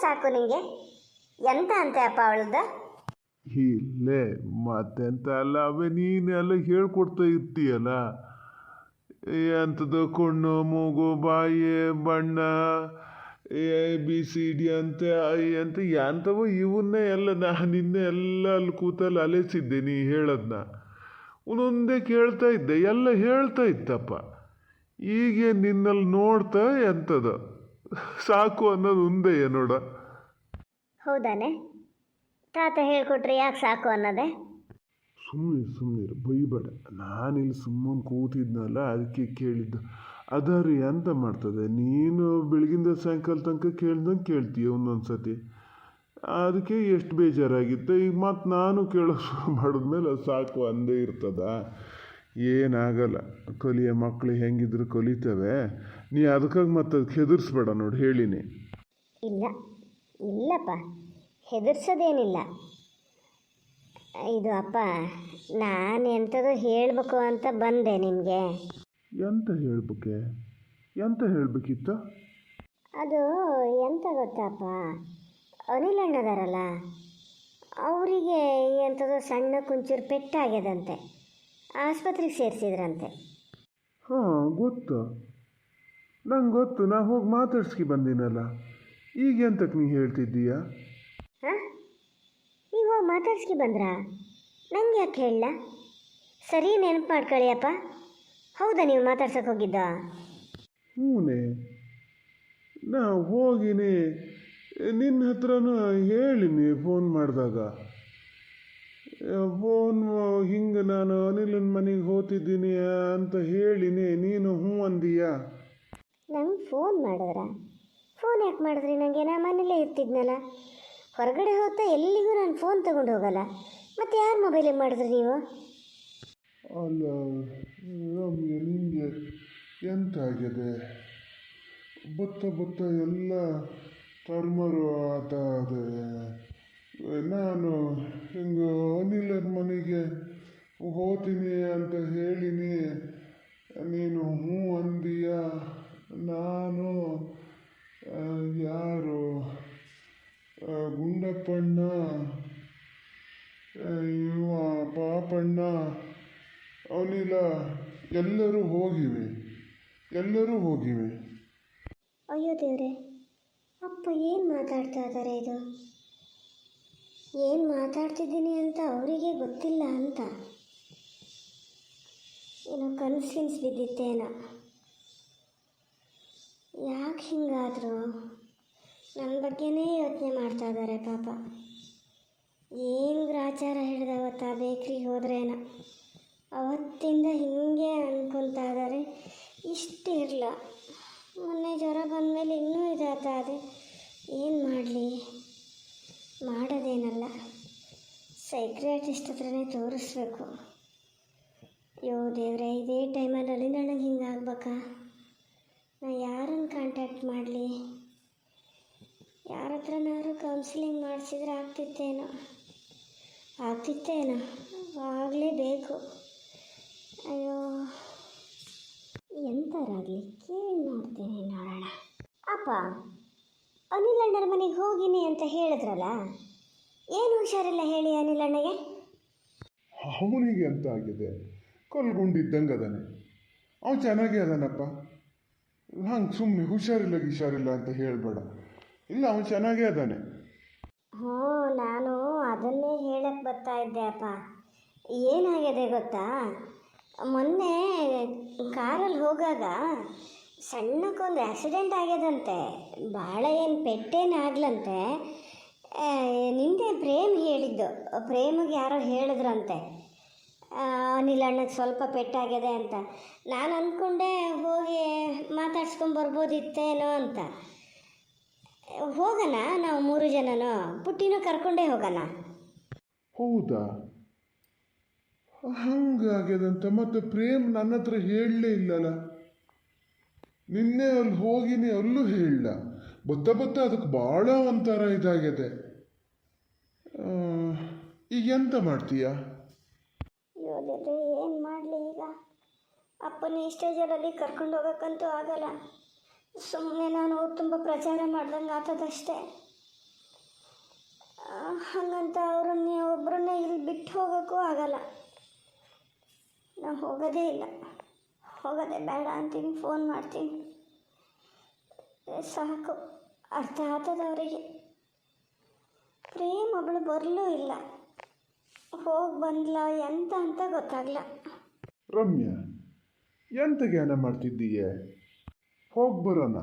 ಸಾಕು ನಿಂಗೆ. ಎಂತ ಅಂತೆ ಅಪ್ಪ ಅವಳದ? ಇಲ್ಲೇ ಮತ್ತೆಂತ ಅಲ್ಲ, ಅವೇ ನೀನೆಲ್ಲ ಹೇಳ್ಕೊಡ್ತಾ ಇರ್ತೀಯಲ್ಲ, ಎಂಥದ್ದು ಕಣ್ಣು ಮೂಗು ಬಾಯಿ ಬಣ್ಣ ABCD ಅಂತೆ ಅಂತ ಎಂಥವೋ ಇವನ್ನೇ ಎಲ್ಲ ನಾನು ನಿನ್ನೆ ಎಲ್ಲ ಅಲ್ಲಿ ಕೂತಲ್ಲಿ ಅಲೆಸಿದ್ದೆ ನೀ ಹೇಳೋದನ್ನ ಒಂದೊಂದೇ ಕೇಳ್ತಾ ಇದ್ದೆ, ಎಲ್ಲ ಹೇಳ್ತಾ ಇತ್ತಪ್ಪ. ಈಗ ನಿನ್ನಲ್ಲಿ ನೋಡ್ತಾ ಎಂಥದ್ದು ಸಾಕು ಅನ್ನೋದು ಒಂದೇ ನೋಡ. ಹೌದಾನೆ? ತಾತ ಹೇಳ್ಕೊಟ್ರೆ ಯಾಕೆ ಸಾಕು ಅನ್ನೋದೆ? ಸುಮ್ಮನೆ ಬೈಬೇಡ. ನಾನಿಲ್ಲಿ ಸುಮ್ಮನೆ ಕೂತಿದ್ನಲ್ಲ, ಅದಕ್ಕೆ ಕೇಳಿದ್ದು. ಅದಾರು ಎಂತ ಮಾಡ್ತದೆ, ನೀನು ಬೆಳಗಿಂದ ಸಾಯಂಕಾಲ ತನಕ ಕೇಳ್ದಂಗೆ ಕೇಳ್ತೀಯ ಒಂದೊಂದು ಸತಿ. ಅದಕ್ಕೆ ಎಷ್ಟು ಬೇಜಾರಾಗಿತ್ತು. ಈಗ ಮತ್ತು ನಾನು ಕೇಳೋ ಶುರು ಮಾಡಿದ್ಮೇಲೆ ಅದು ಸಾಕು ಅಂದೇ ಇರ್ತದ. ಏನಾಗಲ್ಲ, ಕಲಿಯೋ ಮಕ್ಕಳು ಹೆಂಗಿದ್ರು ಕಲಿತವೆ. ನೀ ಅದಕ್ಕಾಗಿ ಮತ್ತು ಅದಕ್ಕೆ ಹೆದರ್ಸ್ಬೇಡ ನೋಡಿ, ಹೇಳಿನಿ. ಇಲ್ಲಪ್ಪ, ಹೆದರ್ಸೋದೇನಿಲ್ಲ. ಇದು ಅಪ್ಪ, ನಾನು ಎಂಥದ್ದು ಹೇಳಬೇಕು ಅಂತ ಬಂದೆ ನಿಮಗೆ. ಎಂತ ಹೇಳಬೇಕಿತ್ತು? ಅದು ಎಂತ ಗೊತ್ತಪ್ಪ, ಅನಿಲ್ ಅಣ್ಣದಾರಲ್ಲ, ಅವರಿಗೆ ಎಂಥದ್ದು ಸಣ್ಣ ಕುಂಚೂರು ಪೆಟ್ಟಾಗ್ಯದಂತೆ, ಆಸ್ಪತ್ರೆಗೆ ಸೇರಿಸಿದ್ರಂತೆ. ಹಾಂ ಗೊತ್ತು, ನಂಗೆ ಗೊತ್ತು. ನಾ ಹೋಗಿ ಮಾತಾಡ್ಸ್ಕಿ ಬಂದಿನಲ್ಲ. ಈಗ ಎಂತಕ್ಕೆ ನೀ ಹೇಳ್ತಿದ್ದೀಯಾ? ಹಾಂ, ನೀವು ಹೋಗಿ ಮಾತಾಡ್ಸ್ಕಿ ಬಂದ್ರಾ? ನಂಗೆ ಯಾಕೆ ಹೇಳಲ್ಲ? ಸರಿ ನೆನಪು ಮಾಡ್ಕೊಳ್ಳಿಯಪ್ಪ. ಹೌದಾ, ನೀವು ಮಾತಾಡ್ಸೋಕೆ ಹೋಗಿದ್ದ? ಹ್ಞೂನೇ, ನಾ ಹೋಗಿನಿ. ನಿನ್ನ ಹತ್ರನೂ ಹೇಳಿನಿ ಫೋನ್ ಮಾಡಿದಾಗ. ಹಿಂಗೆ ನಾನು ಅನಿಲನ ಮನೆಗೆ ಹೋಗ್ತಿದ್ದೀನಿ ಅಂತ ಹೇಳಿನಿ. ನೀನು ಹ್ಞೂ ಅಂದೀಯಾ? ನಂಗೆ ಫೋನ್ ಮಾಡಿದ್ರ? ಫೋನ್ ಯಾಕೆ ಮಾಡಿದ್ರಿ ನನಗೆ? ನಾ ಮನೇಲೇ ಇರ್ತಿದ್ನಲ್ಲ. ಹೊರಗಡೆ ಹೋಗ್ತಾ ಎಲ್ಲಿಗೂ ನಾನು ಫೋನ್ ತಗೊಂಡು ಹೋಗಲ್ಲ. ಮತ್ತು ಯಾರ ಮೊಬೈಲಿಗೆ ಮಾಡಿದ್ರಿ ನೀವು? ಅಲ್ಲ ನಮಗೆ ನಿಮಗೆ ಎಂತ ಆಗಿದೆ, ಬತ್ತ ಎಲ್ಲ ತರ್ಮರು ಅದೇ. ನಾನು ಹಿಂಗೆ ಅನಿಲರ ಮನೆಗೆ ಹೋಗ್ತೀನಿ ಅಂತ ಹೇಳಿನಿ. ನೀನು ಹ್ಞೂ ಅಂದೀಯ. ನಾನು ಯಾರು ಗುಂಡಪ್ಪಣ್ಣ, ಇವ ಪಾಪಣ್ಣ, ಅನಿಲ ಎಲ್ಲರೂ ಹೋಗಿವೆ. ಅಯ್ಯೋ ದೇವ್ರೆ, ಅಪ್ಪ ಏನು ಮಾತಾಡ್ತಾ ಇದ್ದಾರೆ? ಇದು ಏನು ಮಾತಾಡ್ತಿದ್ದೀನಿ ಅಂತ ಅವರಿಗೆ ಗೊತ್ತಿಲ್ಲ ಅಂತ ಏನೋ ಕನಸು ಬಿದ್ದಿತ್ತೇನೋ. ಯಾಕೆ ಹಿಂಗಾದರೂ ನನ್ನ ಬಗ್ಗೆನೇ ಯೋಚನೆ ಮಾಡ್ತಾ ಇದ್ದಾರೆ ಪಾಪ. ಏನು ಗ್ರಾಚಾರ ಹಿಡ್ದವತ್ತ ಬೇಕ್ರಿಗೆ ಹೋದ್ರೇನೋ, ಅವತ್ತಿಂದ ಹೀಗೆ ಅನ್ಕೊತಾ ಇದ್ದಾರೆ. ಇಷ್ಟು ಇರಲ್ಲ, ಮೊನ್ನೆ ಜ್ವರ ಬಂದಮೇಲೆ ಇನ್ನೂ ಇದಾಗ್ತಾ ಇದೆ. ಏನು ಮಾಡಲಿ? ಮಾಡೋದೇನಲ್ಲ, ಸೈಕ್ರಿಯಾಟಿಸ್ಟ್ ಹತ್ರನೇ ತೋರಿಸ್ಬೇಕು. ಅಯ್ಯೋ ದೇವ್ರೆ, ಇದೇ ಟೈಮಲ್ಲಿ ಅಲ್ಲಿಂದಳಂಗೆ ಹಿಂಗೆ ಆಗ್ಬೇಕಾ? ನಾ ಯಾರನ್ನು ಕಾಂಟ್ಯಾಕ್ಟ್ ಮಾಡಲಿ? ಯಾರ ಹತ್ರನಾದ್ರು ಕೌನ್ಸಿಲಿಂಗ್ ಮಾಡಿಸಿದ್ರೆ ಆಗ್ತಿತ್ತೇನೋ. ಆಗಲೇಬೇಕು. ಅಯ್ಯೋ, ಎಂಥರಾಗಲಿ ಕೇಳಿ ನೋಡ್ತೀನಿ, ನೋಡೋಣ. ಅಪ್ಪ, ಅನಿಲ್ ಅಣ್ಣರ ಮನೆಗೆ ಹೋಗಿನಿ ಅಂತ ಹೇಳಿದ್ರಲ್ಲ, ಏನು ಹುಷಾರಿಲ್ಲ ಹೇಳಿ ಅನಿಲ್ ಅಣ್ಣಗೆ? ಅವನಿಗೆ ಎಂತ ಆಗಿದೆ, ಕಲ್ಗುಂಡಿದ್ದಂಗೆ ಅದಾನೆ. ಅವನು ಚೆನ್ನಾಗೇ ಅದಾನಪ್ಪ. ಹಂಗೆ ಸುಮ್ಮನೆ ಹುಷಾರಿಲ್ಲ ಅಂತ ಹೇಳಬೇಡ. ಇಲ್ಲ, ಅವನು ಚೆನ್ನಾಗೇ ಅದಾನೆ. ಹ್ಞೂ, ನಾನು ಅದನ್ನೇ ಹೇಳಕ್ಕೆ ಬರ್ತಾ ಇದ್ದೆ ಅಪ್ಪ. ಏನಾಗಿದೆ ಗೊತ್ತಾ, ಮೊನ್ನೆ ಕಾರಲ್ಲಿ ಹೋಗಾಗ ಸಣ್ಣಕ್ಕೊಂದು ಆ್ಯಕ್ಸಿಡೆಂಟ್ ಆಗ್ಯದಂತೆ. ಭಾಳ ಏನು ಪೆಟ್ಟೇನಾಗ್ಲಂತೆ. ನಿನ್ನೆ ಪ್ರೇಮ್ ಹೇಳಿದ್ದು, ಪ್ರೇಮಿಗೆ ಯಾರೋ ಹೇಳಿದ್ರಂತೆ ಅನಿಲ್ ಅಣ್ಣಗೆ ಸ್ವಲ್ಪ ಪೆಟ್ಟಾಗಿದೆ ಅಂತ. ನಾನು ಅಂದ್ಕೊಂಡೆ ಹೋಗಿ ಮಾತಾಡ್ಸ್ಕೊಂಬರ್ಬೋದಿತ್ತೇನೋ ಅಂತ. ಹೋಗೋಣ ನಾವು 3 ಜನನೂ, ಪುಟ್ಟಿನೂ ಕರ್ಕೊಂಡೇ ಹೋಗೋಣ. ಹೌದಾ? ಹಂಗಾಗ್ಯದಂತ ಮತ್ತೆ ಪ್ರೇಮ್ ನನ್ನ ಹತ್ರ ಹೇಳಲೇ ಇಲ್ಲಲ್ಲ. ನಿನ್ನೆ ಅಲ್ಲಿ ಹೋಗಿನಿ, ಅಲ್ಲೂ ಹೇಳಲ್ಲ. ಬತ್ತ ಅದಕ್ಕೆ ಭಾಳ ಒಂಥರ ಇದಾಗಿದೆ. ಈಗ ಎಂತ ಮಾಡ್ತೀಯ? ಯೋದಿದ್ರೆ ಏನು ಮಾಡಲಿ ಈಗ? ಅಪ್ಪನ ಈ ಸ್ಟೇಜಲ್ಲಿ ಕರ್ಕೊಂಡು ಹೋಗೋಕ್ಕಂತೂ ಆಗಲ್ಲ. ಸುಮ್ಮನೆ ನಾನು ತುಂಬ ಪ್ರಚಾರ ಮಾಡ್ದಂಗೆ ಆಗ್ತದಷ್ಟೇ. ಹಾಗಂತ ಅವ್ರನ್ನ ಒಬ್ಬರನ್ನ ಇಲ್ಲಿ ಬಿಟ್ಟು ಹೋಗೋಕ್ಕೂ ಆಗಲ್ಲ. ನಾವು ಹೋಗೋದೇ ಇಲ್ಲ, ಹೋಗೋದೇ ಬೇಡ ಅಂತೀನಿ, ಫೋನ್ ಮಾಡ್ತೀನಿ. ಸಾಕು, ಅರ್ಥ ಆಗ್ತದೆ ಅವರಿಗೆ. ಪ್ರೇಮ್ ಒಬ್ಬಳು ಬರಲೂ ಇಲ್ಲ, ಹೋಗಿ ಬಂದ್ಲ ಎಂತ ಅಂತ ಗೊತ್ತಾಗಲ್ಲ. ರಮ್ಯಾ, ಎಂತ ಜ್ಞಾನ ಮಾಡ್ತಿದ್ದೀಯೆ? ಹೋಗಿ ಬರೋಣ,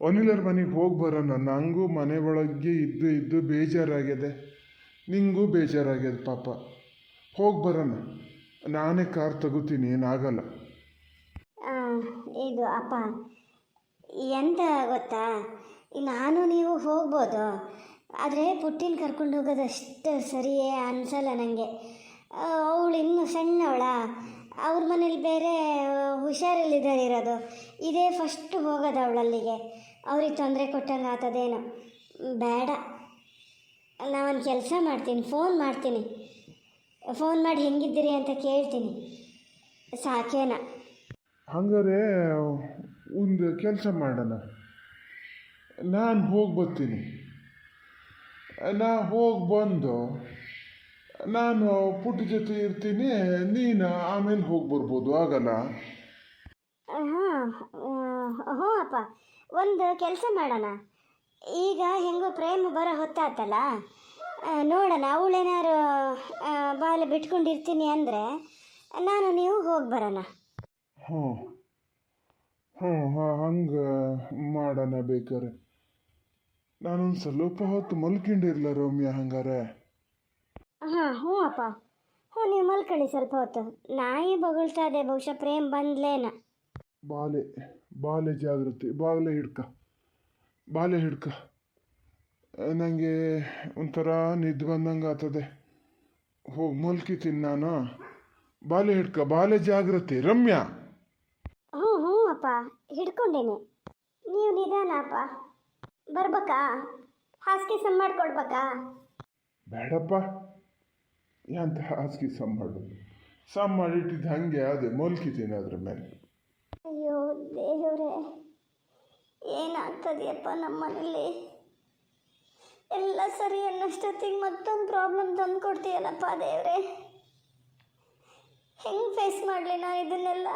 ಅನಿಲರ ಮನೆಗೆ ಹೋಗಿ ಬರೋಣ. ನನಗೂ ಮನೆ ಒಳಗೆ ಇದ್ದು ಇದ್ದು ಬೇಜಾರಾಗಿದೆ, ನಿಂಗೂ ಬೇಜಾರಾಗ್ಯದ ಪಾಪ. ಹೋಗಿ ಬರೋಣ, ನಾನೇ ಕಾರ್ ತಗೋತೀನಿ, ಏನಾಗಲ್ಲ. ಇದು ಅಪ್ಪ, ಎಂತ ಗೊತ್ತಾ, ನಾನು ನೀವು ಹೋಗ್ಬೋದು, ಆದರೆ ಪುಟ್ಟಿನ ಕರ್ಕೊಂಡು ಹೋಗೋದಷ್ಟು ಸರಿಯೇ ಅನಿಸಲ್ಲ ನನಗೆ. ಅವಳು ಇನ್ನೂ ಸಣ್ಣವಳ, ಅವ್ರ ಮನೇಲಿ ಬೇರೆ ಹುಷಾರಿಲ್ಲಿದ್ದಾರೆ ಇರೋದು, ಇದೇ ಫಸ್ಟ್ ಹೋಗೋದು ಅವಳಲ್ಲಿಗೆ. ಅವ್ರಿಗೆ ತೊಂದರೆ ಕೊಟ್ಟಂಗೆ ಆಗ್ತದೇನೋ, ಬೇಡ. ನಾವೊಂದು ಕೆಲಸ ಮಾಡ್ತೀನಿ, ಫೋನ್ ಮಾಡ್ತೀನಿ, ಫೋನ್ ಮಾಡಿ ಹೆಂಗಿದ್ದೀರಿ ಅಂತ ಕೇಳ್ತೀನಿ, ಸಾಕೇನ? ಹಂಗಾರೆ ಒಂದು ಕೆಲಸ ಮಾಡೋಣ, ನಾನು ಹೋಗಿ ಬರ್ತೀನಿ. ನಾ ಹೋಗಿ ಬಂದು ನಾನು ಪುಟ್ಟ ಜೊತೆ ಇರ್ತೀನಿ, ನೀನು ಆಮೇಲೆ ಹೋಗಿ ಬರ್ಬೋದು, ಆಗಲ್ಲ? ಹಾಂ ಹ್ಞೂ ಅಪ್ಪ, ಒಂದು ಕೆಲಸ ಮಾಡೋಣ. ಈಗ ಹೆಂಗೋ ಪ್ರೇಮ ಬರೋ ಹೊತ್ತಾತಲ್ಲ, ನೋಡೋಣ. ಅವಳೇನಾರು ಬಾಲ ಬಿಟ್ಕೊಂಡಿರ್ತೀನಿ ಅಂದರೆ ನಾನು ನೀವು ಹೋಗಿ ಬರೋಣ. ಹ್ಞೂ ಹ್ಞೂ ಹಾಂ, ಹಂಗೆ ಮಾಡೋಣ. ಬೇಕಾರೆ ನಾನೊಂದು ಸ್ವಲ್ಪ ಹೊತ್ತು ಮಲ್ಕೊಂಡಿರಲ್ಲ ರಮ್ಯಾ, ಹಂಗಾರೆ? ಹಾಂ ಹ್ಞೂ ಅಪ್ಪ, ಹ್ಞೂ ನೀವು ಮಲ್ಕೊಳ್ಳಿ ಸ್ವಲ್ಪ ಹೊತ್ತು. ನಾಯಿ ಬೊಗಳ್ತಾ ಇದೆ, ಬಹುಶಃ ಪ್ರೇಮ್ ಬಂದ್ಲೇನ. ಬಾಲೆ ಬಾಲೆ ಜಾಗೃತಿ, ಬಾಲೆ ಹಿಡ್ಕ. ನನಗೆ ಒಂಥರ ನಿದ್ದೆ ಬಂದಂಗೆ ಆಗ್ತದೆ, ಹೋಗಿ ಮಲ್ಕಿತೀನಿ ನಾನು. ಬಾಲೆ ಹಿಡ್ಕ, ಬಾಲೆ ಜಾಗೃತಿ ರಮ್ಯಾ. ಹ್ಞೂ ಹ್ಞೂ ಅಪ್ಪ, ಹಿಡ್ಕೊಂಡೇನೆ. ನೀವು ನಿಧಾನ ಅಪ್ಪ. ಬರ್ಬೇಕಾ? ಹಾಸಿಗೆ ಸಮ್ ಮಾಡಿಕೊಡ್ಬೇಕಾ? ಬೇಡಪ್ಪ, ಎಂತ ಹಾಸಿಗೆ ಸಮ್ ಮಾಡಿಟ್ಟಿದ್ದು ಹಾಗೆ ಅದೇ ಮಲ್ಕಿತೀನಿ ಅದ್ರ ಮೇಲೆ. ಅಯ್ಯೋ ದೇವ್ರೆ, ಏನಾಗ್ತದೆಯಪ್ಪ ನಮ್ಮ ಮನೇಲಿ? ಎಲ್ಲ ಸರಿ ಅನ್ನಷ್ಟೊತ್ತಿಗೆ ಮತ್ತೊಂದು ಪ್ರಾಬ್ಲಮ್ ತಂದು ಕೊಡ್ತೀಯಲ್ಲಪ್ಪ ದೇವ್ರೆ. ಹೆಂಗೆ ಫೇಸ್ ಮಾಡಲಿ ನಾನು ಇದನ್ನೆಲ್ಲ?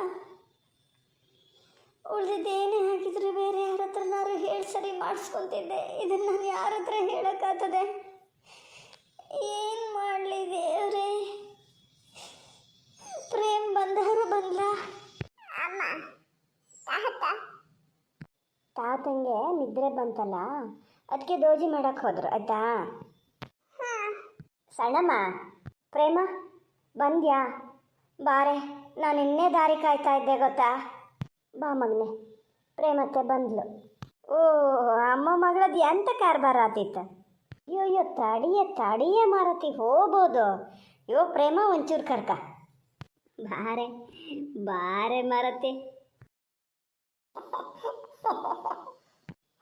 ಉಳಿದಿದ್ದೇನೇ ಹಾಕಿದ್ರು ಬೇರೆ ಯಾರ ಹತ್ರನಾರು ಹೇಳಿ ಸರಿ ಮಾಡಿಸ್ಕೊತಿದ್ದೆ, ಇದನ್ನು ನಾನು ಯಾರ ಹತ್ರ ಹೇಳೋಕ್ಕಾಗ್ತದೆ? ಏನು ಮಾಡಲಿ ದೇವ್ರೆ? ಪ್ರೇಮ್ ಬಂದವರು ಬಂದ್ಲ? ತಾತಂಗೆ ನಿದ್ರೆ ಬಂತಲ್ಲ, ಅದಕ್ಕೆ ದೋಜಿ ಮಾಡಕ್ಕೆ ಹೋದ್ರು, ಆಯ್ತಾ? ಸಣ್ಣಮ್ಮ, ಪ್ರೇಮ ಬಂದ್ಯಾ? ಬಾರೆ, ನಾನು ಇನ್ನೇ ದಾರಿ ಕಾಯ್ತಾ ಇದ್ದೆ ಗೊತ್ತಾ? ಬಾ ಮಗನೆ. ಪ್ರೇಮತ್ತೆ ಬಂದ್ಲು. ಓ, ಅಮ್ಮ ಮಗಳದ್ದು ಎಂತ ಕಾರ್ಬಾರ ಆತಿತ್ತು? ಅಯ್ಯೋ ತಡಿಯ ಮಾರತಿ, ಹೋಗ್ಬೋದು. ಪ್ರೇಮ ಒಂಚೂರು ಕರ್ಕ ಬಾರೆ ಮಾರತಿ.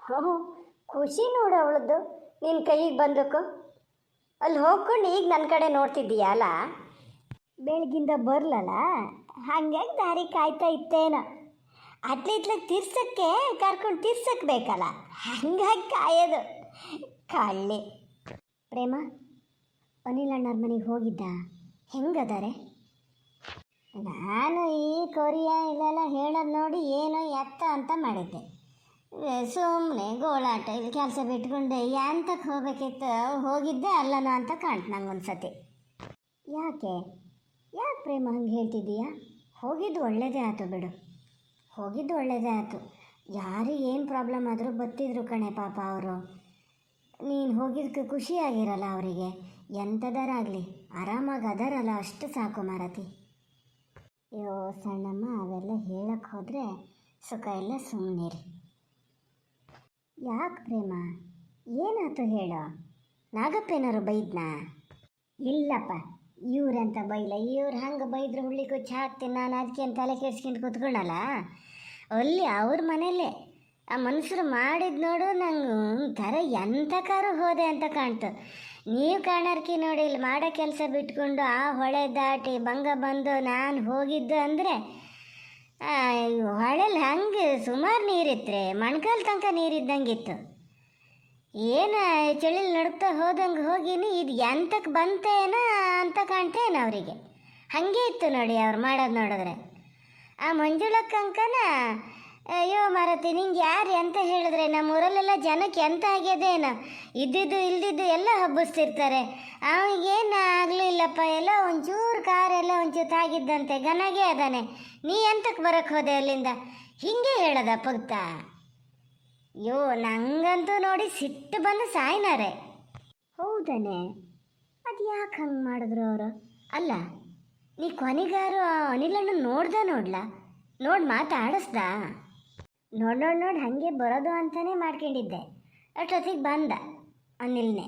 ಹ್ಞೂ, ಖುಷಿ ನೋಡು ಅವಳದ್ದು ನಿನ್ನ ಕೈಗೆ ಬಂದಕ್ಕೂ. ಅಲ್ಲಿ ಹೋಗ್ಕೊಂಡು ಈಗ ನನ್ನ ಕಡೆ ನೋಡ್ತಿದ್ದೀಯಲ್ಲ, ಬೆಳಗಿಂದ ಬರಲಲ್ಲ, ಹಾಗಾಗಿ ದಾರಿ ಕಾಯ್ತಾ ಇತ್ತೇನೋ. ಅಟ್ಲಿತ್ಲಕ್ಕೆ ತೀರ್ಸಕ್ಕೆ ಕರ್ಕೊಂಡು ತೀರ್ಸಕ್ಕೆ ಬೇಕಲ್ಲ, ಹಂಗಾಗಿ ಕಾಯೋದು. ಕಳ್ಳಿ. ಪ್ರೇಮ, ಅನಿಲ್ ಅಣ್ಣವ್ರ ಮನೆಗೆ ಹೋಗಿದ್ದ? ಹೆಂಗದಾರೆ? ನಾನು ಈ ಕೊರಿಯಾ ಇಲ್ಲೆಲ್ಲ ಹೇಳೋದು ನೋಡಿ ಏನೋ ಎತ್ತ ಅಂತ ಮಾಡಿದ್ದೆ. ಸುಮ್ಮನೆ ಗೋಳಾಟ, ಇಲ್ಲಿ ಕೆಲಸ ಬಿಟ್ಕೊಂಡೆ ಎಂತಕ್ಕೆ ಹೋಗ್ಬೇಕಿತ್ತು, ಹೋಗಿದ್ದೆ ಅಲ್ಲನೋ ಅಂತ ಕಾಣ್ತು ನಂಗೊಂದು ಸತಿ. ಯಾಕೆ ಪ್ರೇಮ ಹಂಗೆ ಹೇಳ್ತಿದ್ದೀಯಾ? ಹೋಗಿದ್ದು ಒಳ್ಳೇದೇ ಆಯ್ತು ಬಿಡು, ಹೋಗಿದ್ದು ಒಳ್ಳೇದೇ ಆಯ್ತು. ಯಾರಿಗೆ ಏನು ಪ್ರಾಬ್ಲಮ್ ಆದರೂ ಬತ್ತಿದ್ರು ಕಣೆ ಪಾಪ ಅವರು. ನೀನು ಹೋಗಿದ್ದಕ್ಕೆ ಖುಷಿಯಾಗಿರಲ್ಲ ಅವರಿಗೆ, ಎಂಥದಾರಾಗಲಿ ಆರಾಮಾಗಿ ಅದರಲ್ಲ, ಅಷ್ಟು ಸಾಕು ಮಾರತಿ. ಅಯ್ಯೋ ಸಣ್ಣಮ್ಮ, ಅವೆಲ್ಲ ಹೇಳಕ್ಕೆ ಹೋದರೆ ಸುಖ ಎಲ್ಲ ಸುಮ್ಮನಿರಿ. ಯಾಕೆ ಪ್ರೇಮ, ಏನಾಯ್ತು ಹೇಳೋ? ನಾಗಪ್ಪೇನಾರು ಬೈದ್ನಾ? ಇಲ್ಲಪ್ಪ, ಇವ್ರಂತ ಬೈಲ. ಇವ್ರು ಹಂಗೆ ಬೈದ್ರೆ ಹುಳ್ಳಿ ಕೊಚ್ಚಿ ಹಾಕ್ತೀನಿ ನಾನು, ಅದಕ್ಕೆ ತಲೆ ಕೆಡ್ಸ್ಕೊಂಡು ಕೂತ್ಕೊಳ್ಳಲ್ಲ. ಅಲ್ಲಿ ಅವ್ರ ಮನೇಲೆ ಆ ಮನುಷ್ಯರು ಮಾಡಿದ್ದು ನೋಡು, ನಂಗೆ ಒಂಥರ ಎಂಥಕ್ಕಾರು ಹೋದೆ ಅಂತ ಕಾಣ್ತು. ನೀವು ಕಾಣರ್ಕಿ ನೋಡಿ, ಇಲ್ಲಿ ಮಾಡೋ ಕೆಲಸ ಬಿಟ್ಕೊಂಡು ಆ ಹೊಳೆ ದಾಟಿ ಬಂಗ ಬಂದು ನಾನು ಹೋಗಿದ್ದು ಅಂದರೆ, ಹೊಳೆಲಿ ಹಂಗೆ ಸುಮಾರು ನೀರಿತ್ತು, ಮೊಣ್ಕಾಲು ತನಕ ನೀರಿದ್ದಂಗಿತ್ತು. ಏನು ಚಳಿಲಿ ನಡುಕ್ತಾ ಹೋದಂಗೆ ಹೋಗಿನಿ ಇದು ಎಂತಕ್ಕೆ ಬಂತೇನ ಅಂತ ಕಾಣ್ತೇನೆ ಅವರಿಗೆ. ಹಾಗೆ ಇತ್ತು ನೋಡಿ ಅವ್ರು ಮಾಡೋದು ನೋಡಿದ್ರೆ. ಆ ಮಂಜುಳಕ್ಕಂಕನ ಅಯ್ಯೋ ಮಾರತಿ ನಿಂಗೆ ಯಾರು ಎಂತ ಹೇಳಿದ್ರೆ ನಮ್ಮೂರಲ್ಲೆಲ್ಲ ಜನಕ್ಕೆ ಎಂತ ಆಗ್ಯದೇನ ಇದ್ದಿದ್ದು ಇಲ್ದಿದ್ದು ಎಲ್ಲ ಹಬ್ಬಿಸ್ತಿರ್ತಾರೆ. ಅವನಿಗೇನು ಆಗಲಿಲ್ಲಪ್ಪ, ಎಲ್ಲ ಒಂಚೂರು ಕಾರೆಲ್ಲ ಒಂಚೂರು ತಾಗಿದ್ದಂತೆ ಗನಗೆ ಅದಾನೆ, ನೀ ಎಂತಕ್ಕೆ ಬರೋಕ್ಕೆ ಹೋದೆ ಅಲ್ಲಿಂದ ಹೀಗೆ ಹೇಳದ ಪುಗ್ತ. ಅಯ್ಯೋ ನಂಗಂತೂ ನೋಡಿ ಸಿಟ್ಟು ಬಂದು ಸಾಯ್ನಾರೆ. ಹೌದಾನೆ, ಅದು ಯಾಕೆ ಹಂಗೆ ಮಾಡಿದ್ರು ಅವರು? ಅಲ್ಲ ನೀ ಕೊನೆಗಾರು ಅನಿಲಣ್ಣ ನೋಡಿ ಮಾತಾಡಿಸ್ದ? ನೋಡಿ ಹಾಗೆ ಬರೋದು ಅಂತಲೇ ಮಾಡ್ಕೊಂಡಿದ್ದೆ. ಅಷ್ಟೊತ್ತಿಗೆ ಬಂದ ಅನಿಲ್ನೇ.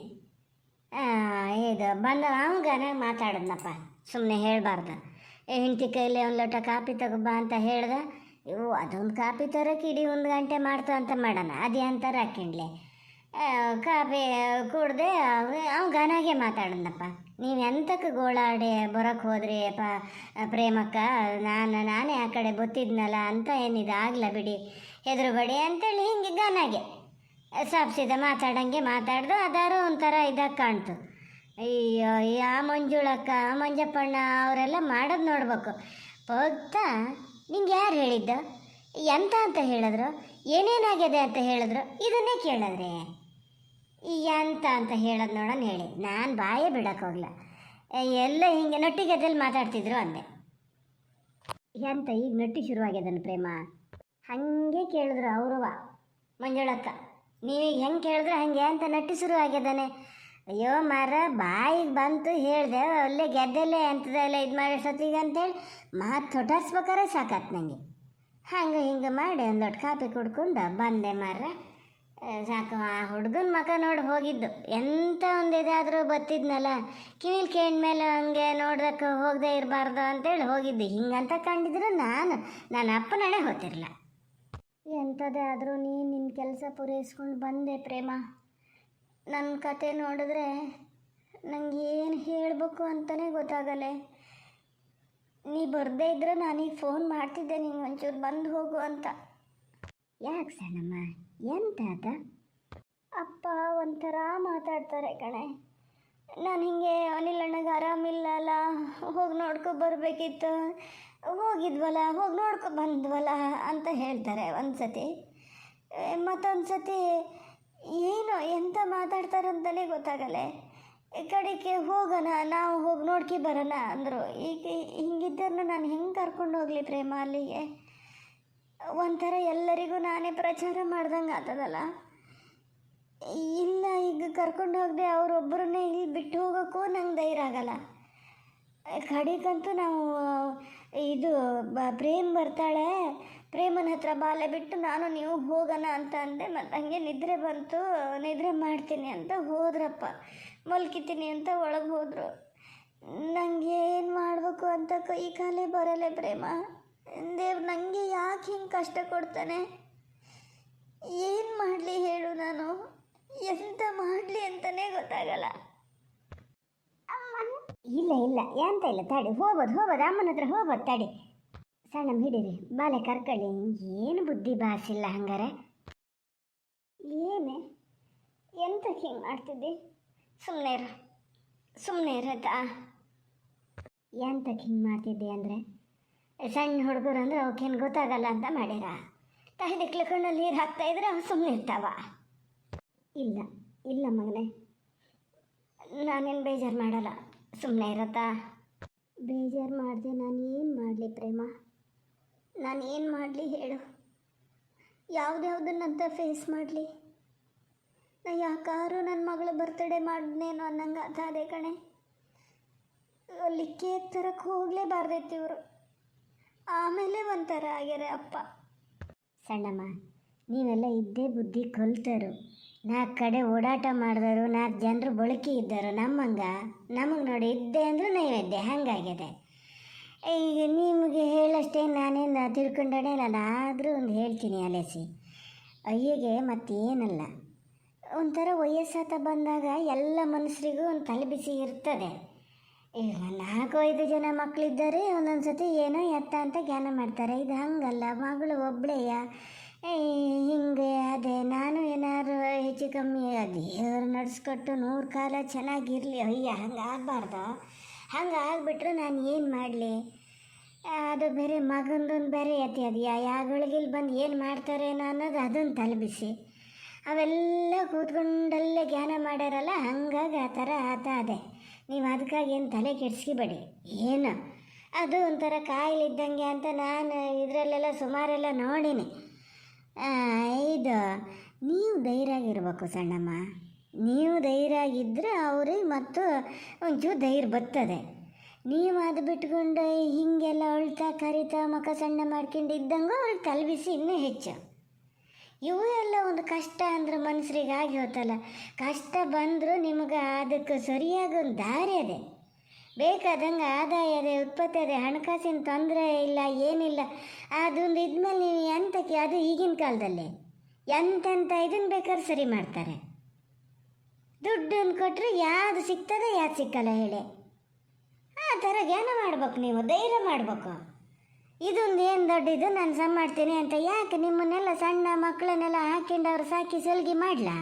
ಇದು ಬಂದ ಅವಗನ ಮಾತಾಡಿದ್ನಪ್ಪ, ಸುಮ್ಮನೆ ಹೇಳಬಾರ್ದು. ಹೆಂಡತಿ ಕೈಲಿ ಒಂದು ಲೋಟ ಕಾಪಿ ತಗೊಬ್ಬ ಅಂತ ಹೇಳ್ದೆ. ಇವು ಅದೊಂದು ಕಾಪಿ ತರೋಕೆ ಇಡೀ 1 ಗಂಟೆ ಮಾಡ್ತು ಅಂತ ಮಾಡೋಣ, ಅದೇ ಅಂತಾರೆ ಹಾಕಿಂಡ್ಲೆ. ಕಾಪಿ ಕುಡ್ದೆ ಅವ್ನು ಗನಾಗೆ ಮಾತಾಡಿದ್ನಪ್ಪ. ನೀವು ಎಂತಕ್ಕೆ ಗೋಳಾಡಿ ಬರೋಕ್ಕೆ ಹೋದ್ರಿ ಪ್ರೇಮಕ್ಕ, ನಾನೇ ಆ ಕಡೆ ಗೊತ್ತಿದ್ನಲ್ಲ ಅಂತ ಏನಿದೆ ಆಗಲ್ಲ ಬಿಡಿ ಹೆದರುಬೇಡಿ ಅಂತೇಳಿ ಹಿಂಗೆ ಗನಾಗೆ ಸಾಪ್ಸಿದ ಮಾತಾಡಂಗೆ ಮಾತಾಡ್ದು. ಅದಾರು ಒಂಥರ ಇದಾಗಿ ಕಾಣ್ತು. ಅಯ್ಯೋ ಆ ಮಂಜುಳಕ್ಕ ಮಂಜಪ್ಪಣ್ಣ ಅವರೆಲ್ಲ ಮಾಡೋದು ನೋಡ್ಬೇಕು. ಹೋಗ್ತ ನಿಂಗೆ ಯಾರು ಹೇಳಿದ್ದು, ಎಂತ ಅಂತ ಹೇಳಿದ್ರು, ಏನೇನಾಗಿದೆ ಅಂತ ಹೇಳಿದ್ರು, ಇದನ್ನೇ ಕೇಳಿದ್ರೆ ಎಂತ ಅಂತ ಹೇಳೋದು ನೋಡೋಣ ಹೇಳಿ. ನಾನು ಬಾಯೇ ಬಿಡೋಕೆ ಹೋಗ್ಲ, ಎಲ್ಲ ಹಿಂಗೆ ನಟ್ಟಿಗೆದಲ್ಲಿ ಮಾತಾಡ್ತಿದ್ರು ಅಂದೆ. ಎಂತ ಈಗ ನಟ್ಟಿ ಶುರುವಾಗ್ಯದನು ಪ್ರೇಮ? ಹಾಗೆ ಕೇಳಿದ್ರು ಅವರುವ ಮಂಜುಳಕ್ಕ, ನೀವೀಗ ಹೆಂಗೆ ಕೇಳಿದ್ರೆ ಹಾಗೆ ಅಂತ ನಟ್ಟಿ ಶುರುವಾಗ್ಯದಾನೆ. ಅಯ್ಯೋ ಮಾರ ಬಾಯಿಗೆ ಬಂತು ಹೇಳಿದೆ, ಒಳ್ಳೆ ಗೆದ್ದೆಲ್ಲೇ ಅಂತದೆಲ್ಲ ಇದು ಮಾಡೋಷ್ಟೊತ್ತಿಗೆ ಅಂತೇಳಿ ಮಾತು ತೊಟಾಡ್ಸ್ಬೇಕಾರೆ ಸಾಕಾತು ನನಗೆ. ಹಂಗೆ ಹಿಂಗೆ ಮಾಡಿ ಒಂದು ಲೋಟ ಕಾಪಿ ಕುಡ್ಕೊಂಡು ಬಂದೆ ಮಾರ. ಸಾಕು, ಆ ಹುಡುಗನ ಮಕ ನೋಡಿ ಹೋಗಿದ್ದು. ಎಂಥ ಒಂದು ಇದಾದರೂ ಬತ್ತಿದ್ನಲ್ಲ, ಕಿವಿಲ್ ಕೇಂದ್ಮೇಲೆ ಹಂಗೆ ನೋಡ್ದಕ್ಕೆ ಹೋಗದೆ ಇರಬಾರ್ದು ಅಂತೇಳಿ ಹೋಗಿದ್ದು. ಹಿಂಗಂತ ಕಂಡಿದ್ರೆ ನನ್ನ ಅಪ್ಪನಣೆ ಹೋತಿರಲ್ಲ. ಎಂಥದೇ ಆದರೂ ನಿನ್ನ ಕೆಲಸ ಪೂರೈಸ್ಕೊಂಡು ಬಂದೆ ಪ್ರೇಮ. ನನ್ನ ಕತೆ ನೋಡಿದ್ರೆ ನನಗೆ ಏನು ಹೇಳಬೇಕು ಅಂತಲೇ ಗೊತ್ತಾಗಲ್ಲ. ನೀ ಬರದೇ ಇದ್ರೆ ನಾನೀಗ ಫೋನ್ ಮಾಡ್ತಿದ್ದೆ ನಿಂಗೆ ಒಂಚೂರು ಬಂದು ಹೋಗು ಅಂತ. ಯಾಕೆ ಸಣ್ಣಮ್ಮ, ಎಂತ ಅದ? ಅಪ್ಪ ಒಂಥರ ಮಾತಾಡ್ತಾರೆ ಕಣೆ. ನಾನು ಹಿಂಗೆ ಅನಿಲಣ್ಣಗೆ ಆರಾಮಿಲ್ಲಲ್ಲ, ಹೋಗಿ ನೋಡ್ಕೊ ಬರಬೇಕಿತ್ತು, ಹೋಗಿದ್ವಲ್ಲ, ಹೋಗಿ ನೋಡ್ಕೊ ಬಂದ್ವಲ್ಲ ಅಂತ ಹೇಳ್ತಾರೆ ಒಂದು ಸತಿ. ಮತ್ತೊಂದು ಸತಿ ಏನೋ ಎಂತ ಮಾತಾಡ್ತಾರಂತಲೇ ಗೊತ್ತಾಗಲ್ಲ. ಕಡೆಗೆ ಹೋಗೋಣ, ನಾವು ಹೋಗಿ ನೋಡ್ಕೊ ಬರೋಣ ಅಂದರು. ಈಗ ಹಿಂಗಿದ್ದರನ್ನು ನಾನು ಹೆಂಗೆ ಕರ್ಕೊಂಡು ಹೋಗಲಿ ಪ್ರೇಮ ಅಲ್ಲಿಗೆ? ಒಂಥರ ಎಲ್ಲರಿಗೂ ನಾನೇ ಪ್ರಚಾರ ಮಾಡ್ದಂಗೆ ಆಗ್ತದಲ್ಲ. ಇಲ್ಲ, ಈಗ ಕರ್ಕೊಂಡು ಹೋಗದೆ ಅವರೊಬ್ಬರನ್ನೇ ಇಲ್ಲಿ ಬಿಟ್ಟು ಹೋಗೋಕ್ಕೂ ನಂಗೆ ಧೈರ್ಯ ಆಗಲ್ಲ. ಕಡೆಗಂತೂ ನಾವು ಇದು ಪ್ರೇಮ್ ಬರ್ತಾಳೆ, ಪ್ರೇಮನ ಹತ್ರ ಬಾಲೆ ಬಿಟ್ಟು ನಾನು ನೀವು ಹೋಗೋಣ ಅಂತ ಅಂದೆ. ಮತ್ತು ಹಂಗೆ ನಿದ್ರೆ ಬಂತು, ನಿದ್ರೆ ಮಾಡ್ತೀನಿ ಅಂತ ಹೋದ್ರಪ್ಪ. ಮಲ್ಕಿತೀನಿ ಅಂತ ಒಳಗೆ ಹೋದರು. ನನಗೆ ಏನು ಮಾಡಬೇಕು ಅಂತ ಕೈ ಕಾಲೇ ಬರಲ್ಲ ಪ್ರೇಮ. ದೇವ್ರು ನನಗೆ ಯಾಕೆ ಹಿಂಗೆ ಕಷ್ಟ ಕೊಡ್ತಾನೆ? ಏನು ಮಾಡಲಿ ಹೇಳು, ನಾನು ಎಂತ ಮಾಡಲಿ ಅಂತಲೇ ಗೊತ್ತಾಗಲ್ಲ. ಇಲ್ಲ ಎಂತ ಇಲ್ಲ, ತಡಿ, ಹೋಗ್ಬೋದು ಅಮ್ಮನ ಹತ್ರ ಹೋಗ್ಬೋದು, ತಡಿ. ಸಣ್ಣ ಹಿಡೀರಿ, ಬಾಲೆ ಕರ್ಕೊಳ್ಳಿ. ಏನು ಬುದ್ಧಿ ಬಾಸಿಲ್ಲ ಹಂಗಾರೆ. ಏನೇ ಎಂತಕ್ಕೆ ಹಿಂಗೆ ಮಾಡ್ತಿದ್ದಿ? ಸುಮ್ಮನೆ ಇರತ್ತಾ? ಎಂತಕ್ಕೆ ಹಿಂಗೆ ಮಾಡ್ತಿದ್ದೆ ಅಂದರೆ, ಸಣ್ಣ ಹುಡುಗರು ಅಂದರೆ ಅವಕ್ಕೇನು ಗೊತ್ತಾಗಲ್ಲ ಅಂತ ಮಾಡ್ಯಾರ. ತಹದಿಕ್ಲಕೊಂಡು ನೀರು ಹಾಕ್ತಾಯಿದ್ರೆ ಅವು ಸುಮ್ಮನೆ ಇರ್ತಾವ. ಇಲ್ಲ ಮಗನೇ, ನಾನೇನು ಬೇಜಾರು ಮಾಡಲ್ಲ, ಸುಮ್ಮನೆ ಇರತ್ತಾ? ಬೇಜಾರು ಮಾಡಿದೆ ನಾನೇನು ಮಾಡಲಿ ಪ್ರೇಮ? ನಾನೇನು ಮಾಡಲಿ ಹೇಳು? ಯಾವುದ್ಯಾವುದನ್ನಂತ ಫೇಸ್ ಮಾಡಲಿ? ನಾ ಯಾಕಾರು ನನ್ನ ಮಗಳು ಬರ್ತಡೇ ಮಾಡಿದ್ನೇನೋ ಅನ್ನಂಗೆ ಅದೇ ಕಣೆ. ಅಲ್ಲಿ ಕೇಕ್ ತರಕ್ಕೆ ಹೋಗಲೇಬಾರ್ದೈತಿ ಇವರು. ಆಮೇಲೆ ಒಂಥರ ಆಗ್ಯಾರೆ ಅಪ್ಪ. ಸಣ್ಣಮ್ಮ, ನೀವೆಲ್ಲ ಇದ್ದೇ ಬುದ್ಧಿ ಕಲ್ತರು, 4 ಕಡೆ ಓಡಾಟ ಮಾಡಿದವರು, 4 ಜನರು ಬಳಕೆ ಇದ್ದರು. ನಮಗೆ ನೋಡಿ ಇದ್ದೆ ಅಂದರೂ ನೈವೇದ್ಯ ಹಂಗಾಗಿದೆ. ಈಗ ನಿಮಗೆ ಹೇಳಷ್ಟೇ ನಾನೇನು ತಿಳ್ಕೊಂಡೇ, ನಾನು ಆದರೂ ಒಂದು ಹೇಳ್ತೀನಿ ಅಲೆಸಿ. ಅಯ್ಯಗೆ ಮತ್ತೇನಲ್ಲ, ಒಂಥರ ವಯಸ್ಸಾತ ಬಂದಾಗ ಎಲ್ಲ ಮನುಷ್ಯರಿಗೂ ಒಂದು ತಲೆ ಬಿಸಿ ಇರ್ತದೆ. ಈಗ 4-5 ಜನ ಮಕ್ಕಳಿದ್ದಾರೆ, ಒಂದೊಂದು ಸತಿ ಏನೋ ಎತ್ತ ಅಂತ ಜ್ಞಾನ ಮಾಡ್ತಾರೆ. ಇದು ಹಂಗಲ್ಲ, ಮಗಳು ಒಬ್ಬಳೆಯ ಹಿಂಗೆ ಅದೇ ನಾನು ಏನಾದ್ರು ಹೆಚ್ಚು ಕಮ್ಮಿ ದೇವ್ರು ನಡೆಸ್ಕೊಟ್ಟು 100 ಕಾಲ ಚೆನ್ನಾಗಿರಲಿ. ಅಯ್ಯ ಹಂಗೆ ಆಗಬಾರ್ದು. ಹಂಗೆ ಆಗಿಬಿಟ್ರೆ ನಾನು ಏನು ಮಾಡಲಿ? ಅದು ಬೇರೆ ಮಗಂದೊಂದು ಬೇರೆ ಎತ್ತಿ ಅದು ಯಾಗಳಿಗಿಲ್ಲಿ ಬಂದು ಏನು ಮಾಡ್ತಾರೇನೋ ಅನ್ನೋದು ಅದನ್ನು ತಲೆಬಿಸಿ. ಅವೆಲ್ಲ ಕೂತ್ಕೊಂಡಲ್ಲೇ ಜ್ಞಾನ ಮಾಡ್ಯಾರಲ್ಲ, ಹಂಗಾಗಿ ಆ ಥರ ಅದೇ. ನೀವು ಅದಕ್ಕಾಗಿ ಏನು ತಲೆ ಕೆಡಿಸ್ಕಿಬೇಡಿ. ಏನು ಅದು ಒಂಥರ ಕಾಯಿಲೆ ಇದ್ದಂಗೆ ಅಂತ ನಾನು ಇದರಲ್ಲೆಲ್ಲ ಸುಮಾರೆಲ್ಲ ನೋಡೀನಿ. ಇದು ನೀವು ಧೈರ್ಯವಾಗಿರ್ಬೇಕು ಸಣ್ಣಮ್ಮ. ನೀವು ಧೈರ್ಯವಾಗಿದ್ದರೆ ಅವ್ರಿಗೆ ಮತ್ತು ಒಂಚೂರು ಧೈರ್ಯ ಬರ್ತದೆ. ನೀವು ಅದು ಬಿಟ್ಕೊಂಡು ಹೀಗೆಲ್ಲ ಅಳ್ತಾ ಕರಿತಾ ಮುಖ ಸಣ್ಣ ಮಾಡ್ಕೊಂಡು ಇದ್ದಂಗೂ ಅವ್ರಿಗೆ ತಲೆಬಿಸಿ ಇನ್ನೂ ಹೆಚ್ಚು. ಇವು ಎಲ್ಲ ಒಂದು ಕಷ್ಟ ಅಂದ್ರೆ ಮನುಷ್ಯರಿಗೆ ಆಗಿ ಹೋತಲ್ಲ. ಕಷ್ಟ ಬಂದರೂ ನಿಮಗೆ ಅದಕ್ಕೆ ಸರಿಯಾಗಿ ಒಂದು ದಾರಿ ಅದೇ, ಬೇಕಾದಂಗೆ ಆದಾಯ ಅದೇ, ಉತ್ಪತ್ತಿ ಅದೇ, ಹಣಕಾಸಿನ ತೊಂದರೆ ಇಲ್ಲ, ಏನಿಲ್ಲ. ಅದೊಂದು ಇದ್ಮೇಲೆ ನೀವು ಎಂತಕ್ಕೆ, ಅದು ಈಗಿನ ಕಾಲದಲ್ಲಿ ಎಂತೆಂಥ ಇದನ್ನು ಬೇಕಾದ್ರೆ ಸರಿ ಮಾಡ್ತಾರೆ. ದುಡ್ಡನ್ನು ಕೊಟ್ಟರೆ ಯಾವುದು ಸಿಗ್ತದೆ ಯಾವುದು ಸಿಕ್ಕಲ್ಲ ಹೇಳಿ. ಆ ಥರ ಜ್ಞಾನ ಮಾಡ್ಬೇಕು, ನೀವು ಧೈರ್ಯ ಮಾಡಬೇಕು. ಇದೊಂದು ಏನು ದೊಡ್ಡದು ನಾನು ಸಮ ಮಾಡ್ತೀನಿ ಅಂತ ಯಾಕೆ ನಿಮ್ಮನ್ನೆಲ್ಲ ಸಣ್ಣ ಮಕ್ಕಳನ್ನೆಲ್ಲ ಹಾಕೊಂಡು ಅವ್ರು ಸಾಕಿ ಸಲ್ಗಿ ಮಾಡಲಾ?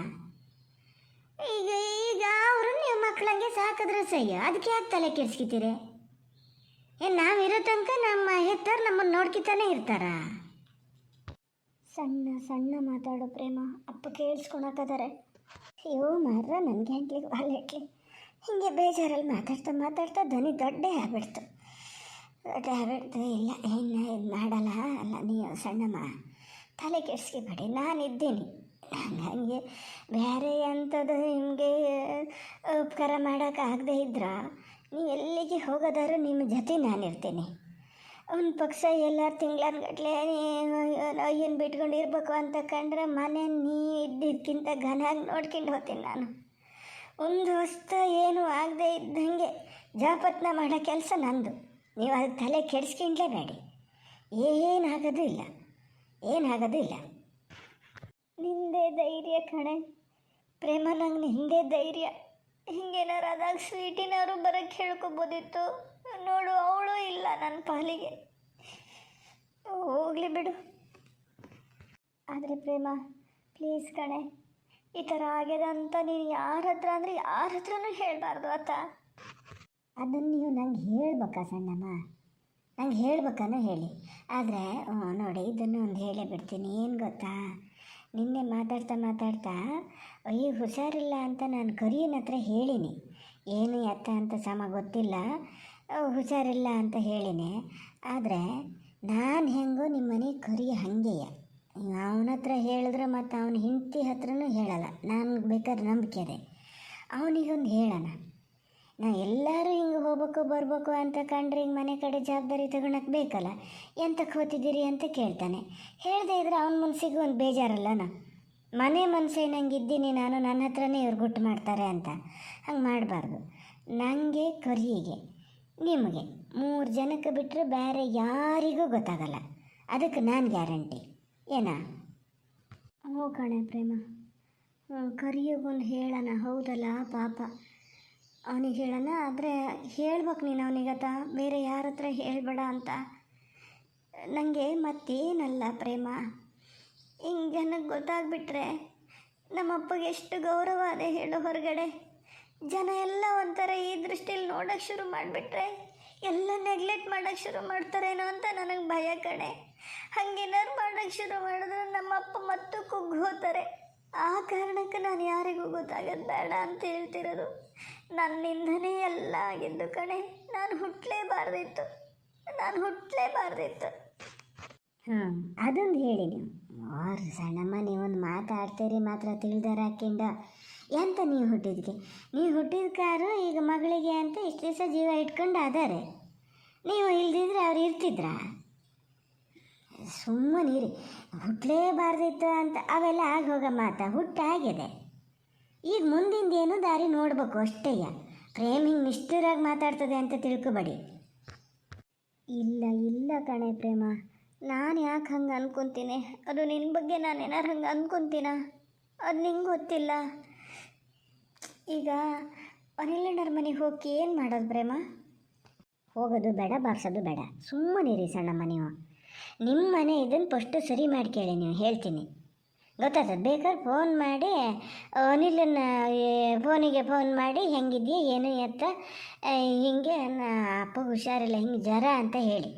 ಈಗ ಅವರು ನೀವು ಮಕ್ಕಳಂಗೆ ಸಾಕಿದ್ರೆ ಸಹ್ಯ, ಅದಕ್ಕೆ ಯಾಕೆ ತಲೆ ಕೆಡ್ಸ್ಕಿತೀರಿ? ಏನು ನಾವಿರೋ ತನಕ ನಮ್ಮ ಹೆತ್ತರು ನಮ್ಮನ್ನು ನೋಡ್ಕಿತಾನೆ ಇರ್ತಾರ? ಸಣ್ಣ ಮಾತಾಡೋ ಪ್ರೇಮ ಅಪ್ಪ ಕೇಳಿಸ್ಕೊಳಕದಾರೆ. ಅಯ್ಯೋ ಮಾರ್ರ ನನಗೆ ಹೆಂಟ್ಲಿಗೆ ಬಾಲೆಟ್ಲಿ ಹೀಗೆ ಬೇಜಾರಲ್ಲಿ ಮಾತಾಡ್ತಾ ಧ್ವನಿ ದೊಡ್ಡೇ ಆಗ್ಬಿಡ್ತು. ಇಲ್ಲ ಇನ್ನು ಇದು ಮಾಡಲ್ಲ. ಅಲ್ಲ ನೀವು ಸಣ್ಣಮ್ಮ ತಲೆ ಕೆಡ್ಸ್ಕೊಬೇಡಿ, ನಾನಿದ್ದೀನಿ. ನನಗೆ ಬೇರೆ ಅಂಥದ್ದು ನಿಮಗೆ ಉಪಕಾರ ಮಾಡೋಕ್ಕಾಗದೇ ಇದ್ರೆ ನೀವು ಎಲ್ಲಿಗೆ ಹೋಗೋದಾದ್ರು ನಿಮ್ಮ ಜೊತೆ ನಾನಿರ್ತೀನಿ. ಒಂದು ಪಕ್ಷ ಎಲ್ಲರೂ ತಿಂಗಳಾನ್ಗಟ್ಲೆ ಏನು ಬಿಟ್ಕೊಂಡು ಇರಬೇಕು ಅಂತ ಕಂಡ್ರೆ ಮನೆ ನೀ ಇದ್ದಿದ್ದಕ್ಕಿಂತ ಘನಾಗಿ ನೋಡ್ಕೊಂಡು ಹೋಗ್ತೀನಿ ನಾನು. ಒಂದು ಹೊಸ್ತು ಏನು ಆಗದೆ ಇದ್ದಂಗೆ ಜಾಪತ್ನ ಮಾಡೋ ಕೆಲಸ ನಂದು. ನೀವು ಅದಕ್ಕೆ ತಲೆ ಕೆಡಿಸ್ಕೊಂಡ್ಲೇಬೇಡಿ, ಏನಾಗೋದು ಇಲ್ಲ. ನಿಂದೇ ಧೈರ್ಯ ಕಣೆ ಪ್ರೇಮ, ನಂಗೆ ನಿಂದೇ ಧೈರ್ಯ. ಹಿಂಗೇನಾರು ಆದಾಗ ಸ್ವೀಟಿನವರು ಬರೋಕ್ಕೆ ಹೇಳ್ಕೊಬೋದಿತ್ತು. ನೋಡು ಅವಳು ಇಲ್ಲ ನನ್ನ ಪಾಲಿಗೆ. ಹೋಗಲಿ ಬಿಡು. ಆದರೆ ಪ್ರೇಮ ಪ್ಲೀಸ್ ಕಣೆ, ಈ ಥರ ಆಗ್ಯದ ಅಂತ ನೀನು ಯಾರ ಹತ್ರನೂ ಹೇಳಬಾರ್ದು ಆತ. ಅದನ್ನು ನೀವು ನಂಗೆ ಹೇಳ್ಬೇಕಾ ಸಣ್ಣಮ್ಮ? ನಂಗೆ ಹೇಳ್ಬೇಕಾನೋ ಹೇಳಿ. ಆದರೆ ನೋಡಿ, ಇದನ್ನು ಒಂದು ಹೇಳೇ ಬಿಡ್ತೀನಿ. ಏನು ಗೊತ್ತಾ, ನಿನ್ನೆ ಮಾತಾಡ್ತಾ ಅಯ್ಯೋ ಹುಷಾರಿಲ್ಲ ಅಂತ ನಾನು ಕರಿಯನ ಹತ್ರ ಹೇಳಿನಿ. ಏನು ಎತ್ತ ಅಂತ ಸಮ ಗೊತ್ತಿಲ್ಲ, ಹುಷಾರಿಲ್ಲ ಅಂತ ಹೇಳಿನಿ. ಆದರೆ ನಾನು ಹೆಂಗೋ ನಿಮ್ಮ ಮನೆಗೆ ಕರಿಯ ಹಾಗೆಯ. ಅವನ ಹತ್ರ ಹೇಳಿದ್ರೆ ಮತ್ತು ಅವನ ಹೆಂಡತಿ ಹತ್ರನೂ ಹೇಳಲ್ಲ. ನಾನು ಬೇಕಾದ್ರೆ ನಂಬಿಕೆ ಅದೇ. ಅವನಿಗೊಂದು ಹೇಳೋಣ. ನಾ ಎಲ್ಲರೂ ಹಿಂಗೆ ಹೋಗ್ಬೇಕು ಬರಬೇಕು ಅಂತ ಕಂಡ್ರೆ ಹಿಂಗೆ ಮನೆ ಕಡೆ ಜವಾಬ್ದಾರಿ ತಗೊಳಕ್ಕೆ ಬೇಕಲ್ಲ. ಎಂತಕ್ಕೆ ಹೋಗ್ತಿದ್ದೀರಿ ಅಂತ ಕೇಳ್ತಾನೆ. ಹೇಳದೇ ಇದ್ರೆ ಅವನ ಮನಸ್ಸಿಗೂ ಒಂದು ಬೇಜಾರಲ್ಲನ. ಮನೆ ಮನಸ್ಸೇ ನಂಗೆ ಇದ್ದೀನಿ ನಾನು, ನನ್ನ ಹತ್ರನೇ ಇವ್ರು ಗುಟ್ಟು ಮಾಡ್ತಾರೆ ಅಂತ. ಹಂಗೆ ಮಾಡಬಾರ್ದು. ನನಗೆ ಕರಿಯಿಗೆ ನಿಮಗೆ 3 ಜನಕ್ಕೆ ಬಿಟ್ಟರೆ ಬೇರೆ ಯಾರಿಗೂ ಗೊತ್ತಾಗಲ್ಲ. ಅದಕ್ಕೆ ನಾನು ಗ್ಯಾರಂಟಿ. ಏನಾ? ಹ್ಞೂ ಕಣೆ ಪ್ರೇಮ, ಕರಿಯೋಗೊಂದು ಹೇಳೋಣ. ಹೌದಲ್ಲ ಪಾಪ, ಅವನಿಗೆ ಹೇಳೋಣ. ಆದರೆ ಹೇಳ್ಬೇಕು ನೀನು ಅವನಿಗತ, ಬೇರೆ ಯಾರ ಹತ್ರ ಹೇಳಬೇಡ ಅಂತ. ನನಗೆ ಮತ್ತೇನಲ್ಲ ಪ್ರೇಮ, ಹಿಂಗೆ ಜನಕ್ಕೆ ಗೊತ್ತಾಗ್ಬಿಟ್ರೆ ನಮ್ಮಪ್ಪಗೆ ಎಷ್ಟು ಗೌರವ ಅದೇ ಹೇಳೋ ಹೊರಗಡೆ. ಜನ ಎಲ್ಲ ಒಂಥರ ಈ ದೃಷ್ಟಿಯಲ್ಲಿ ನೋಡೋಕ್ಕೆ ಶುರು ಮಾಡಿಬಿಟ್ರೆ ಎಲ್ಲ ನೆಗ್ಲೆಕ್ಟ್ ಮಾಡೋಕ್ಕೆ ಶುರು ಮಾಡ್ತಾರೇನೋ ಅಂತ ನನಗೆ ಭಯ ಕಣೆ. ಹಾಗೇನಾದ್ರು ಮಾಡೋಕ್ಕೆ ಶುರು ಮಾಡಿದ್ರೆ ನಮ್ಮಪ್ಪ ಮತ್ತು ಕುಗ್ಗಿ ಹೋಗ್ತಾರೆ. ಆ ಕಾರಣಕ್ಕೆ ನಾನು ಯಾರಿಗೂ ಗೊತ್ತಾಗೋದು ಬೇಡ ಅಂತ ಹೇಳ್ತಿರೋದು. ನನ್ನಿಂದನೇ ಎಲ್ಲ ಆಗಿದ್ದು ಕಣೆ. ನಾನು ಹುಟ್ಟಲೇಬಾರ್ದಿತ್ತು. ಅದೊಂದು ಹೇಳಿ ನೀವು. ಅವ್ರು ಸಣ್ಣಮ್ಮ, ನೀವೊಂದು ಮಾತಾಡ್ತೀರಿ ಮಾತ್ರ ತಿಳಿದಾರ ಹಾಕ್ಕೊಂಡ ಎಂತ ನೀವು ಹುಟ್ಟಿದ ಕಾರು ಈಗ ಮಗಳಿಗೆ ಅಂತ ಇಷ್ಟು ದಿವಸ ಜೀವ ಇಟ್ಕೊಂಡು ಅದಾರೆ. ನೀವು ಇಲ್ದಿದ್ರೆ ಅವ್ರು ಇರ್ತಿದ್ರಾ? ಸುಮ್ಮನಿರಿ. ಹುಟ್ಟಲೇಬಾರ್ದಿತ್ತು ಅಂತ ಅವೆಲ್ಲ ಆಗಿ ಹೋಗೋ ಮಾತಾ, ಹುಟ್ಟಾಗಿದೆ. ಈಗ ಮುಂದಿಂದೇನು ದಾರಿ ನೋಡ್ಬೇಕು ಅಷ್ಟೇಯ. ಪ್ರೇಮ್ ಹಿಂಗೆ ನಿಷ್ಠುರಾಗಿ ಮಾತಾಡ್ತದೆ ಅಂತ ತಿಳ್ಕೊಬೇಡಿ. ಇಲ್ಲ ಕಣೆ ಪ್ರೇಮ, ನಾನು ಯಾಕೆ ಹಂಗೆ ಅನ್ಕೊತೀನಿ? ಅದು ನಿನ್ನ ಬಗ್ಗೆ ನಾನು ಏನಾರು ಹಂಗೆ ಅನ್ಕೊತೀನ? ಅದು ನಿಂಗೆ ಗೊತ್ತಿಲ್ಲ. ಈಗ ಅನಿಲಣ್ಣರ ಮನೆಗೆ ಹೋಗಿ ಏನು ಮಾಡೋದು ಪ್ರೇಮ? ಹೋಗೋದು ಬೇಡ, ಬಾರಿಸೋದು ಬೇಡ. ಸುಮ್ಮನಿರಿ ಸಣ್ಣಮ್ಮ ನೀವು. ನಿಮ್ಮ ಮನೆ ಇದನ್ನು ಫಸ್ಟು ಸರಿ ಮಾಡಿ ಕೇಳಿ ನೀವು, ಹೇಳ್ತೀನಿ ಗೊತ್ತಾಗ್ತದೆ. ಬೇಕಾದ್ರೆ ಫೋನ್ ಮಾಡಿ ಅನಿಲನ್ನ ಫೋನಿಗೆ ಫೋನ್ ಮಾಡಿ ಹೆಂಗಿದೆಯಾ ಏನು ಎತ್ತ ಹಿಂಗೆ ಅಪ್ಪ ಹುಷಾರಿಲ್ಲ ಹಿಂಗೆ ಜ್ವರ ಅಂತ ಹೇಳಿ,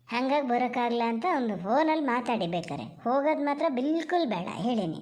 ಹಾಗಾಗಿ ಬರೋಕ್ಕಾಗಲ್ಲ ಅಂತ ಒಂದು ಫೋನಲ್ಲಿ ಮಾತಾಡಿ ಬೇಕಾರೆ. ಹೋಗೋದು ಮಾತ್ರ ಬಿಲ್ಕುಲ್ ಬೇಡ ಹೇಳೀನಿ.